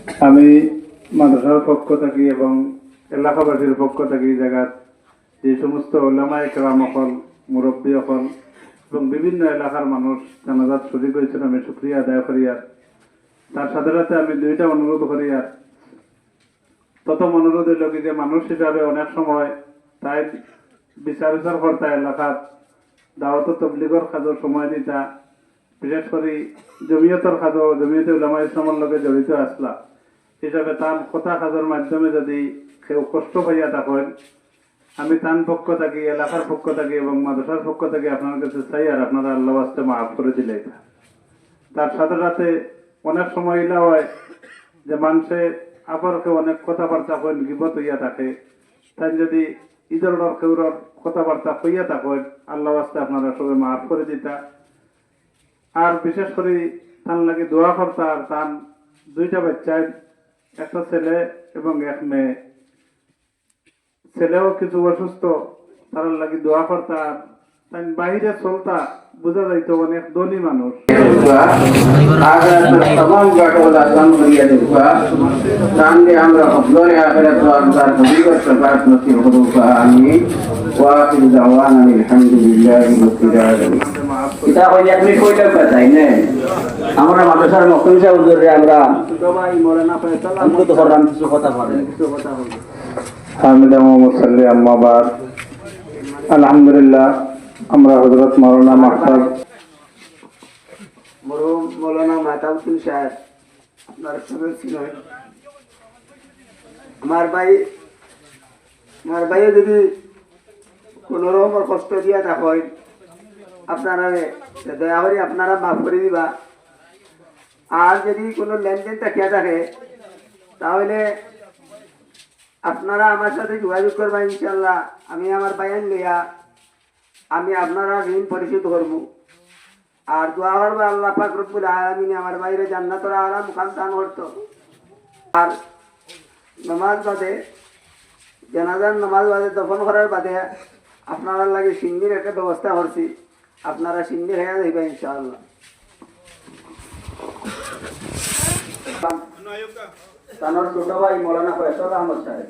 আমি মাদ্রাসার পক্ষ থাকি এবং এলাকাবাসীর পক্ষ থাকি জায়গার যে সমস্ত ওলামায়ে কেরাম হল, মুরব্বী হল এবং বিভিন্ন এলাকার মানুষ জানাজাত শরীক হয়েছেন, আমি শুকরিয়া আদায় করি। আর তার সাথে সাথে আমি দুইটা অনুরোধ করি। আর প্রথম অনুরোধ হইল কি যে মানুষ হিসাবে অনেক সময় তাই বিচার কর্তা এলাকার দাওয়াত তবলিগর কাজের সময় দিতা, বিশেষ করে জমিয়তর কাজ, জমিয়তে উলামা ইসলামের লগে জড়িত আসলা হিসাবে তার কথা কাজের মাধ্যমে যদি কেউ কষ্ট পাইয়া থাকেন, আমি তার পক্ষ থাকি, এলাকার পক্ষ থাকি এবং মাদ্রাসার পক্ষ থেকে আপনার কাছে চাই আর আপনারা আল্লাহ ওয়াস্তে মাফ করে দিলে। তার সাথে সাথে অনেক সময় এলা হয় যে মানুষে আবারকে অনেক কথাবার্তা কইন, গিবত হইয়া থাকে, তাই যদি ইদরের কেউর কথাবার্তা কইয়া থাকেন আল্লাহ ওয়াস্তে আপনারা সবাই মাফ করে দিতা। আর বিশেষ করে তার লাগে দোয়া করতা। আর তার দুইটা বাচ্চায়, একটা ছেলে এবং এক মেয়ে, ছেলেও কিছু অসুস্থ, তার লাগে দোয়া করতা। তাই বাহিরে চলতা, বোঝা যাইতো অনেক ধনী মানুষ। আমরা মাদ্রাসার মক্তবি সাহেব হুজুরে আমরা কিছু কথা বলেন। আলহামদুলিল্লাহ, আমরা হযরত মাওলানা মাহতাব মরহুম মৌলানা মাহতাবুদ্দিন সাহেব আপনার সঙ্গে ছিল। আমার ভাইও যদি কোনো রকমের কষ্ট দিয়া থাকেন আপনারা দয়া করে আপনারা মাফ করে দিবা। আর যদি কোনো লেনদেন থাকিয়া থাকে তাহলে আপনারা আমার সাথে যোগাযোগ করবা। ইনশাল্লাহ আমি আমার বায়ান লইয়া আমি আপনারা ঋণ পরিশোধ করব। আর দোয়া করবো আল্লাহ পাক রব্বুল আলামিন আমার বাইরে জান্নাতুল আলা মুকাম দান করতো। আর নামাজ বাদে, জানাজার নামাজ বাদে দফন করার বাদে আপনারা লাগে সিন্নির একটা ব্যবস্থা করছি, আপনারা সিন্নি খেয়ে যাইবা ইনশাআল্লাহ। তানোর ছোট ভাই মৌলানা ফয়সাল আহমদ সাহেব।